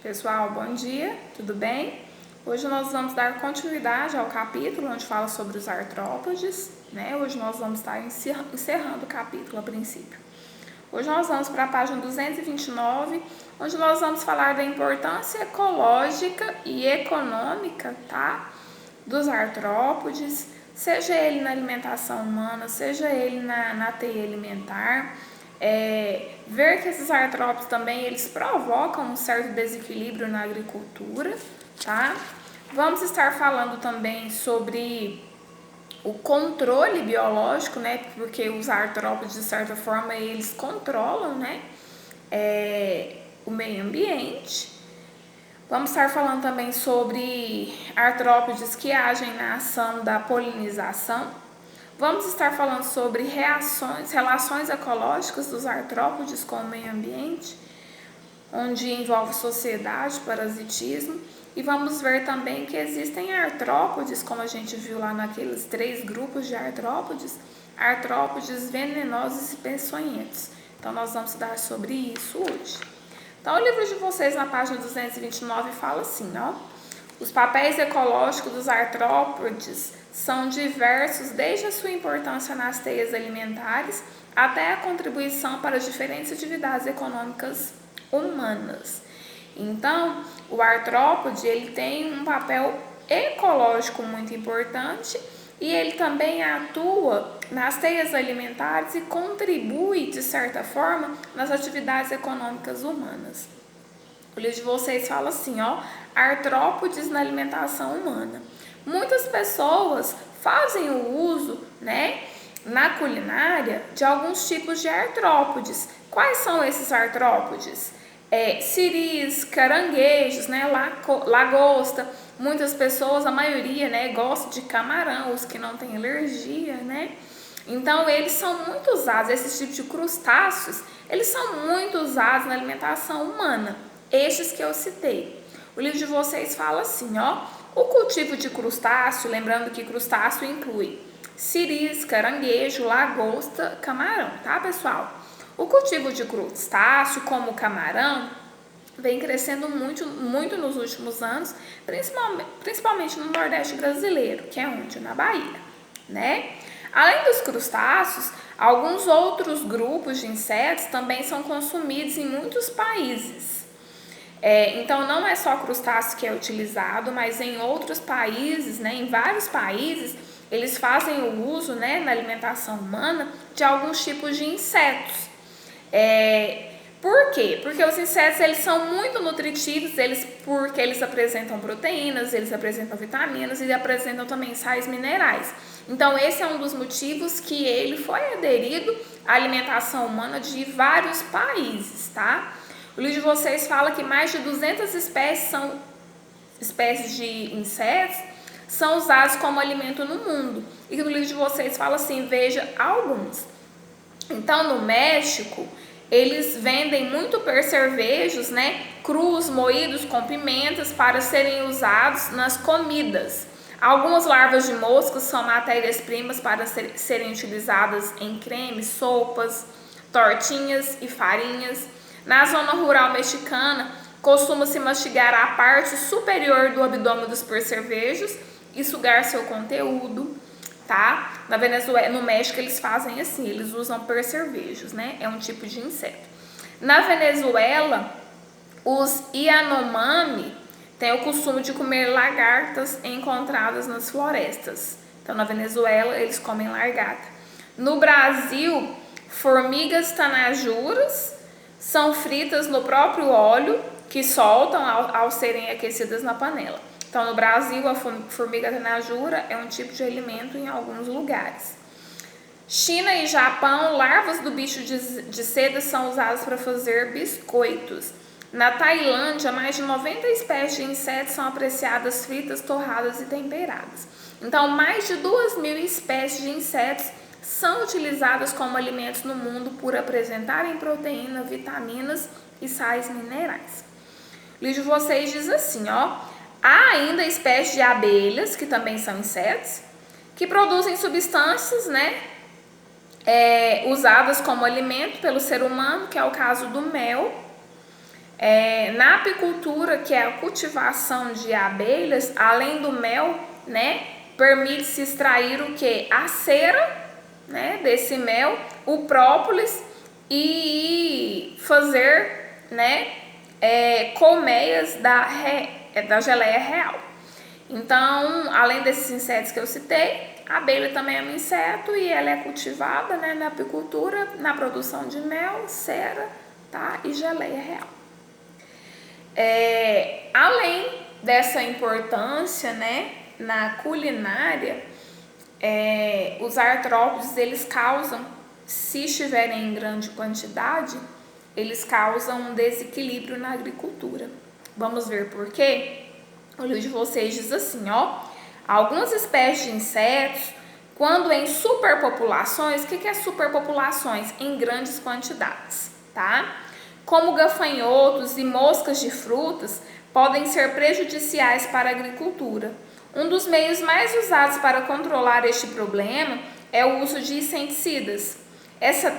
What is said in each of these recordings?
Pessoal, bom dia, tudo bem? Hoje nós vamos dar continuidade ao capítulo onde fala sobre os artrópodes, né? Hoje nós vamos estar encerrando o capítulo a princípio. Hoje nós vamos para a página 229, onde nós vamos falar da importância ecológica e econômica, tá? Dos artrópodes, seja ele na alimentação humana, seja ele na teia alimentar. Ver que esses artrópodes também eles provocam um certo desequilíbrio na agricultura, tá? Vamos estar falando também sobre o controle biológico, né? Porque os artrópodes de certa forma eles controlam, né? O meio ambiente. Vamos estar falando também sobre artrópodes que agem na ação da polinização. Vamos estar falando sobre relações ecológicas dos artrópodes com o meio ambiente, onde envolve sociedade, parasitismo. E vamos ver também que existem artrópodes, como a gente viu lá naqueles 3 grupos de artrópodes venenosos e peçonhentos. Então nós vamos estudar sobre isso hoje. Então o livro de vocês na página 229 fala assim, ó. Os papéis ecológicos dos artrópodes são diversos, desde a sua importância nas teias alimentares até a contribuição para as diferentes atividades econômicas humanas. Então, o artrópode ele tem um papel ecológico muito importante e ele também atua nas teias alimentares e contribui, de certa forma, nas atividades econômicas humanas. O livro de vocês fala assim, ó, artrópodes na alimentação humana. Muitas pessoas fazem o uso, né, na culinária de alguns tipos de artrópodes. Quais são esses artrópodes? Siris, caranguejos, né, lagosta. Muitas pessoas, a maioria, né, gosta de camarão, os que não têm alergia, né? Então, eles são muito usados, esses tipos de crustáceos, eles são muito usados na alimentação humana. Estes que eu citei. O livro de vocês fala assim, ó. O cultivo de crustáceo, lembrando que crustáceo inclui siris, caranguejo, lagosta, camarão, tá, pessoal? O cultivo de crustáceo, como o camarão, vem crescendo muito nos últimos anos, principalmente no Nordeste brasileiro, que é onde? Na Bahia, né? Além dos crustáceos, alguns outros grupos de insetos também são consumidos em muitos países. Então não é só crustáceo que é utilizado, mas em outros países, né, em vários países, eles fazem o uso, né, na alimentação humana de alguns tipos de insetos. Por quê? Porque os insetos eles são muito nutritivos, porque eles apresentam proteínas, eles apresentam vitaminas e apresentam também sais minerais. Então esse é um dos motivos que ele foi aderido à alimentação humana de vários países, tá? O livro de vocês fala que mais de 200 espécies de insetos são usados como alimento no mundo. E no livro de vocês fala assim, veja alguns. Então, no México, eles vendem muito percevejos, né, crus, moídos com pimentas para serem usados nas comidas. Algumas larvas de moscas são matérias-primas para serem utilizadas em cremes, sopas, tortinhas e farinhas. Na zona rural mexicana, costuma-se mastigar a parte superior do abdômen dos percevejos e sugar seu conteúdo, tá? Na Venezuela, no México, eles fazem assim, eles usam percevejos, né? É um tipo de inseto. Na Venezuela, os Yanomami têm o costume de comer lagartas encontradas nas florestas. Então, na Venezuela, eles comem lagarta. No Brasil, formigas tanajuras são fritas no próprio óleo que soltam ao serem aquecidas na panela. Então, no Brasil, a formiga tanajura é um tipo de alimento em alguns lugares. China e Japão, larvas do bicho de seda são usadas para fazer biscoitos. Na Tailândia, mais de 90 espécies de insetos são apreciadas fritas, torradas e temperadas. Então, mais de 2.000 espécies de insetos são utilizadas como alimentos no mundo por apresentarem proteína, vitaminas e sais minerais. O livro de vocês diz assim, ó. Há ainda espécies de abelhas, que também são insetos, que produzem substâncias, né, usadas como alimento pelo ser humano, que é o caso do mel. Na apicultura, que é a cultivação de abelhas, além do mel, né, permite-se extrair o que? A cera, né, desse mel, o própolis e fazer, né, colmeias da geleia real. Então, além desses insetos que eu citei, a abelha também é um inseto e ela é cultivada, né, na apicultura, na produção de mel, cera, tá, e geleia real. Além dessa importância, né, na culinária, os artrópodes, eles causam, se estiverem em grande quantidade, eles causam um desequilíbrio na agricultura. Vamos ver por quê? O livro de vocês diz assim, ó, algumas espécies de insetos, quando em superpopulações, o que é superpopulações? Em grandes quantidades, tá? Como gafanhotos e moscas de frutas, podem ser prejudiciais para a agricultura. Um dos meios mais usados para controlar este problema é o uso de inseticidas. Essa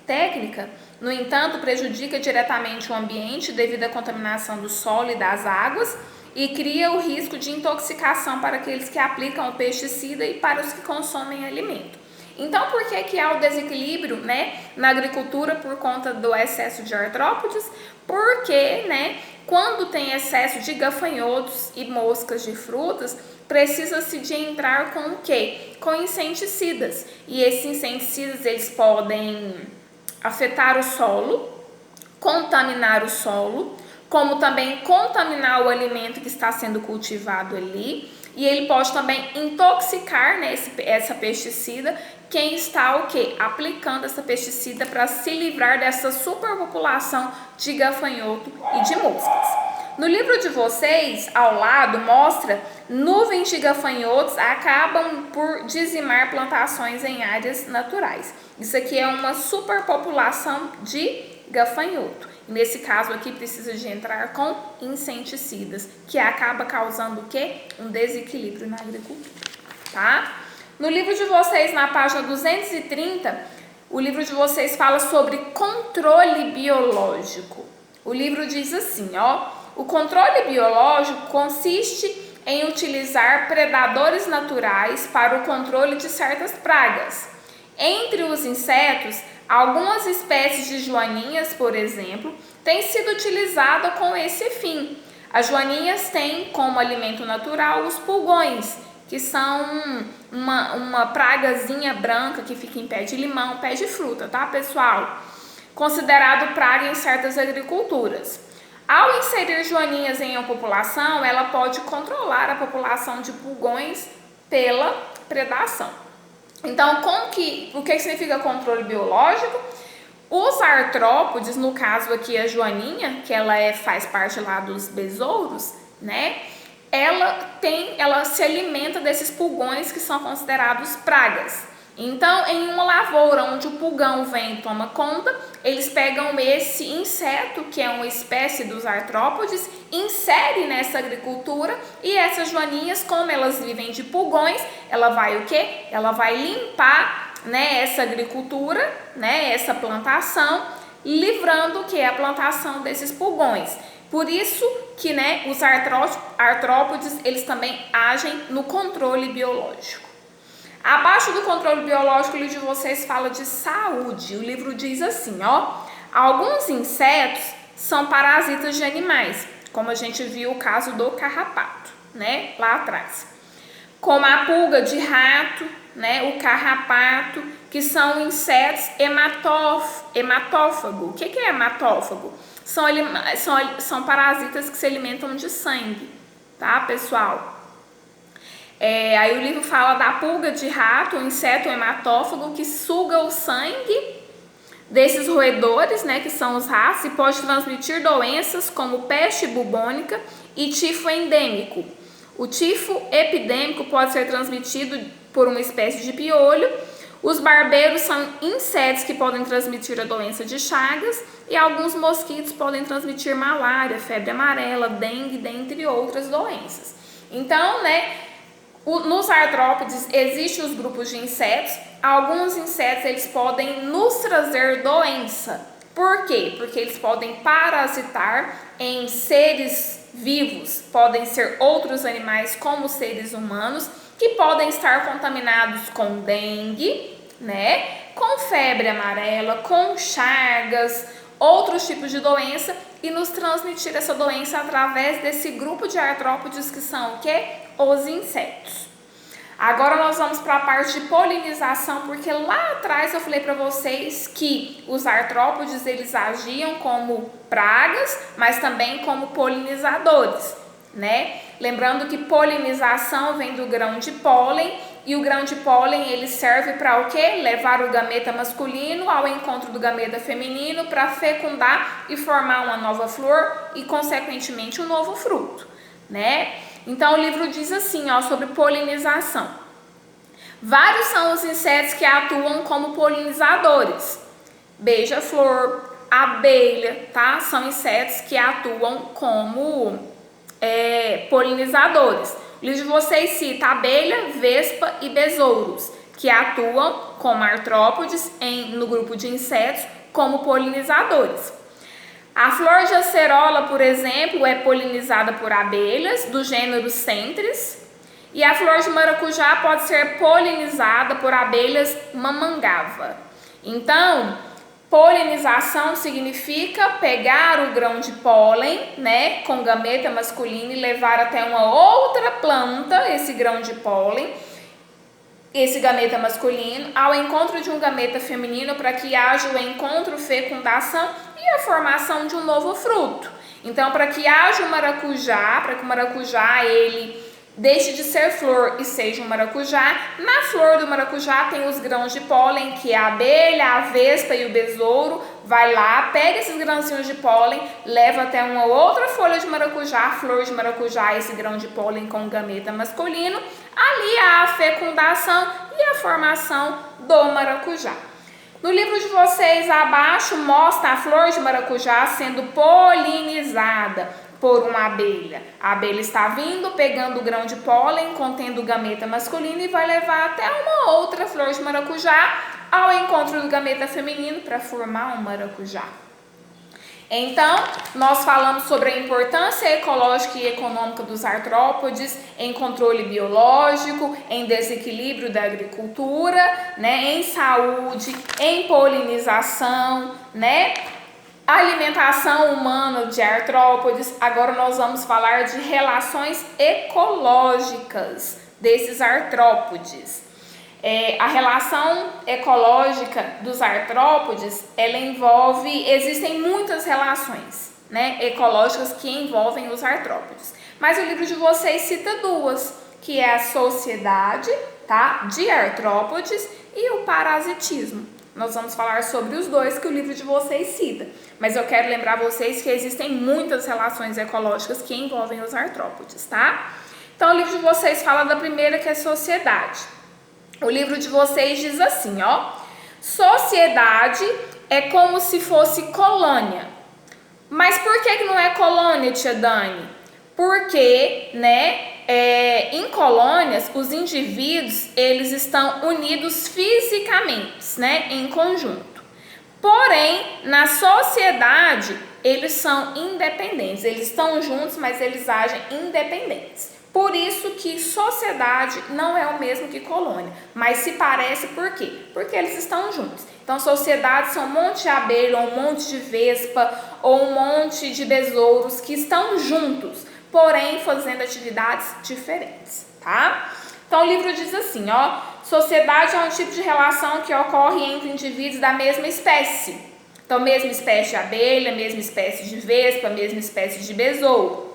técnica, no entanto, prejudica diretamente o ambiente devido à contaminação do solo e das águas e cria o risco de intoxicação para aqueles que aplicam o pesticida e para os que consomem alimento. Então, por que há o desequilíbrio, né, na agricultura por conta do excesso de artrópodes? Porque, né, quando tem excesso de gafanhotos e moscas de frutas, precisa-se de entrar com o quê? Com inseticidas. E esses inseticidas, eles podem afetar o solo, contaminar o solo, como também contaminar o alimento que está sendo cultivado ali. E ele pode também intoxicar, né, essa pesticida, quem está o quê? Aplicando essa pesticida para se livrar dessa superpopulação de gafanhoto e de moscas. No livro de vocês, ao lado, mostra nuvens de gafanhotos acabam por dizimar plantações em áreas naturais. Isso aqui é uma superpopulação de gafanhoto. Nesse caso aqui precisa de entrar com inseticidas, que acaba causando o quê? Um desequilíbrio na agricultura, tá? No livro de vocês, na página 230, o livro de vocês fala sobre controle biológico. O livro diz assim, ó, o controle biológico consiste em utilizar predadores naturais para o controle de certas pragas. Entre os insetos, algumas espécies de joaninhas, por exemplo, têm sido utilizadas com esse fim. As joaninhas têm como alimento natural os pulgões, que são uma pragazinha branca que fica em pé de limão, pé de fruta, tá, pessoal? Considerado praga em certas agriculturas. Ao inserir joaninhas em uma população, ela pode controlar a população de pulgões pela predação. Então, o que significa controle biológico? Os artrópodes, no caso aqui a joaninha, que ela faz parte lá dos besouros, né? Ela se alimenta desses pulgões que são considerados pragas. Então, em uma lavoura onde o pulgão vem e toma conta, eles pegam esse inseto, que é uma espécie dos artrópodes, inserem nessa agricultura e essas joaninhas, como elas vivem de pulgões, ela vai o quê? Ela vai limpar, né, essa agricultura, né, essa plantação, livrando o que é a plantação desses pulgões. Por isso que, né, os artrópodes, eles também agem no controle biológico. Abaixo do controle biológico, o livro de vocês fala de saúde. O livro diz assim, ó, alguns insetos são parasitas de animais, como a gente viu o caso do carrapato, né, lá atrás. Como a pulga de rato, né, o carrapato, que são insetos hematófagos. O que é hematófago? São parasitas que se alimentam de sangue, tá, pessoal? Aí o livro fala da pulga de rato, um inseto hematófago que suga o sangue desses roedores, né, que são os ratos, e pode transmitir doenças como peste bubônica e tifo endêmico. O tifo epidêmico pode ser transmitido por uma espécie de piolho. Os barbeiros são insetos que podem transmitir a doença de Chagas e alguns mosquitos podem transmitir malária, febre amarela, dengue, dentre outras doenças. Então, né, nos artrópodes existem os grupos de insetos. Alguns insetos eles podem nos trazer doença, Por quê? Porque eles podem parasitar em seres vivos, podem ser outros animais como seres humanos, que podem estar contaminados com dengue, né? Com febre amarela, com chagas, outros tipos de doença e nos transmitir essa doença através desse grupo de artrópodes que são o quê? Os insetos. Agora nós vamos para a parte de polinização, porque lá atrás eu falei para vocês que os artrópodes eles agiam como pragas, mas também como polinizadores, né? Lembrando que polinização vem do grão de pólen e o grão de pólen ele serve para o quê? Levar o gameta masculino ao encontro do gameta feminino para fecundar e formar uma nova flor e consequentemente um novo fruto, né? Então o livro diz assim, ó, sobre polinização. Vários são os insetos que atuam como polinizadores. Beija-flor, abelha, tá? São insetos que atuam como polinizadores. O livro de vocês cita abelha, vespa e besouros, que atuam como artrópodes no grupo de insetos como polinizadores. A flor de acerola, por exemplo, é polinizada por abelhas do gênero Centris, e a flor de maracujá pode ser polinizada por abelhas mamangava. Então, polinização significa pegar o grão de pólen, né, com gameta masculino e levar até uma outra planta esse grão de pólen, esse gameta masculino, ao encontro de um gameta feminino para que haja o encontro, fecundação e a formação de um novo fruto. Então, para que haja o maracujá, para que o maracujá ele deixe de ser flor e seja um maracujá, na flor do maracujá tem os grãos de pólen, que é a abelha, a vespa e o besouro. Vai lá, pega esses grãozinhos de pólen, leva até uma outra folha de maracujá, flor de maracujá, esse grão de pólen com gameta masculino. Ali há a fecundação e a formação do maracujá. No livro de vocês abaixo mostra a flor de maracujá sendo polinizada por uma abelha. A abelha está vindo, pegando o grão de pólen, contendo o gameta masculino e vai levar até uma outra flor de maracujá ao encontro do gameta feminino para formar um maracujá. Então, nós falamos sobre a importância ecológica e econômica dos artrópodes em controle biológico, em desequilíbrio da agricultura, né, em saúde, em polinização, né, alimentação humana de artrópodes. Agora nós vamos falar de relações ecológicas desses artrópodes. A relação ecológica dos artrópodes, ela existem muitas relações, né, ecológicas que envolvem os artrópodes. Mas o livro de vocês cita duas, que é a sociedade, tá, de artrópodes e o parasitismo. Nós vamos falar sobre os dois que o livro de vocês cita. Mas eu quero lembrar vocês que existem muitas relações ecológicas que envolvem os artrópodes, tá? Então o livro de vocês fala da primeira, que é sociedade. O livro de vocês diz assim, ó: sociedade é como se fosse colônia. Mas por que não é colônia, tia Dani? Porque, né, em colônias, os indivíduos, eles estão unidos fisicamente, né, em conjunto. Porém, na sociedade, eles são independentes. Eles estão juntos, mas eles agem independentes. Por isso que sociedade não é o mesmo que colônia, mas se parece por quê? Porque eles estão juntos. Então, sociedades são um monte de abelha, ou um monte de vespa, ou um monte de besouros que estão juntos, porém fazendo atividades diferentes, tá? Então, o livro diz assim, ó: sociedade é um tipo de relação que ocorre entre indivíduos da mesma espécie. Então, mesma espécie de abelha, mesma espécie de vespa, mesma espécie de besouro.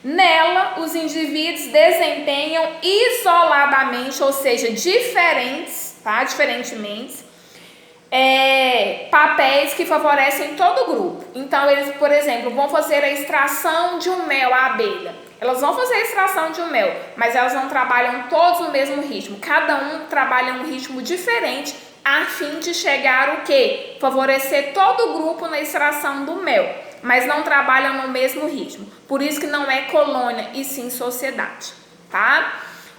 Nela, os indivíduos desempenham isoladamente, ou seja, diferentes, tá? Diferentemente, papéis que favorecem todo o grupo. Então, eles, por exemplo, vão fazer a extração de um mel, a abelha. Elas vão fazer a extração de um mel, mas elas não trabalham todos no mesmo ritmo. Cada um trabalha um ritmo diferente, a fim de chegar o quê? Favorecer todo o grupo na extração do mel, mas não trabalham no mesmo ritmo. Por isso que não é colônia, e sim sociedade, tá?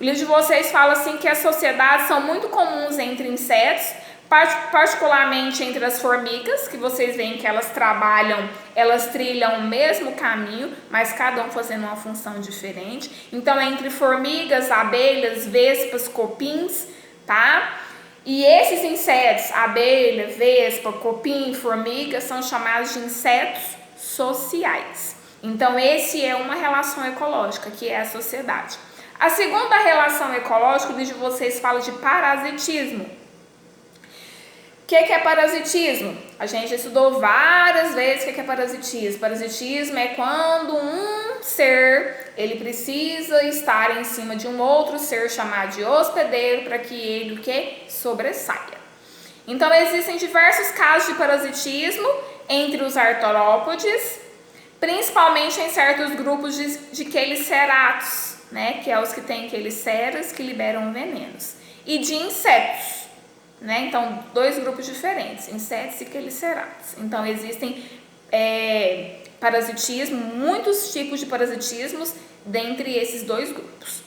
O livro de vocês fala assim que as sociedades são muito comuns entre insetos, particularmente entre as formigas, que vocês veem que elas trilham o mesmo caminho, mas cada um fazendo uma função diferente. Então, entre formigas, abelhas, vespas, cupins, tá? E esses insetos, abelha, vespa, cupim, formiga, são chamados de insetos sociais. Então, esse é uma relação ecológica, que é a sociedade. A segunda relação ecológica, o livro de vocês fala de parasitismo. O que é parasitismo? A gente estudou várias vezes o que é parasitismo. Parasitismo é quando um ser, ele precisa estar em cima de um outro ser chamado de hospedeiro para que ele o que? Sobressaia. Então, existem diversos casos de parasitismo entre os artrópodes, principalmente em certos grupos de queliceratos, né? Que é os que têm queliceras que liberam venenos. E de insetos. Né? Então, dois grupos diferentes, insetos e queliceratos. Então, existem parasitismo, muitos tipos de parasitismos dentre esses dois grupos.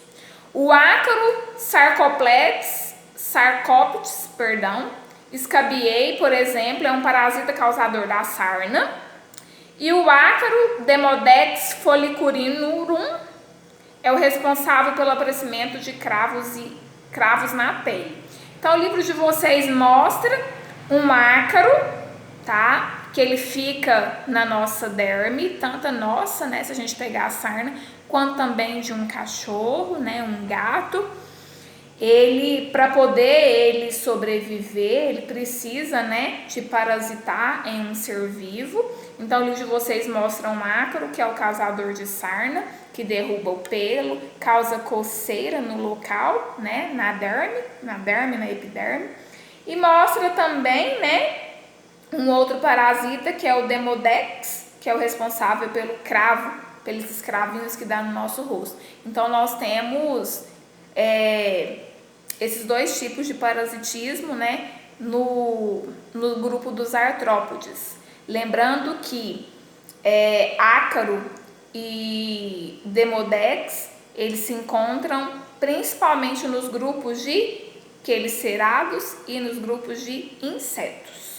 O ácaro Sarcóptes, Scabiei, por exemplo, é um parasita causador da sarna. E o ácaro Demodex follicularum é o responsável pelo aparecimento de cravos na pele. Então, o livro de vocês mostra um ácaro, tá? Que ele fica na nossa derme, tanto a nossa, né? Se a gente pegar a sarna, quanto também de um cachorro, né? Um gato. Ele, para poder sobreviver, ele precisa, né? De parasitar em um ser vivo. Então, o livro de vocês mostra um ácaro, que é o causador de sarna, que derruba o pelo, causa coceira no local, né, na epiderme, e mostra também, né, um outro parasita que é o Demodex, que é o responsável pelo cravo, pelos cravinhos que dá no nosso rosto. Então, nós temos esses dois tipos de parasitismo, né, no grupo dos artrópodes. Lembrando que ácaro e Demodex, eles se encontram principalmente nos grupos de quelicerados e nos grupos de insetos.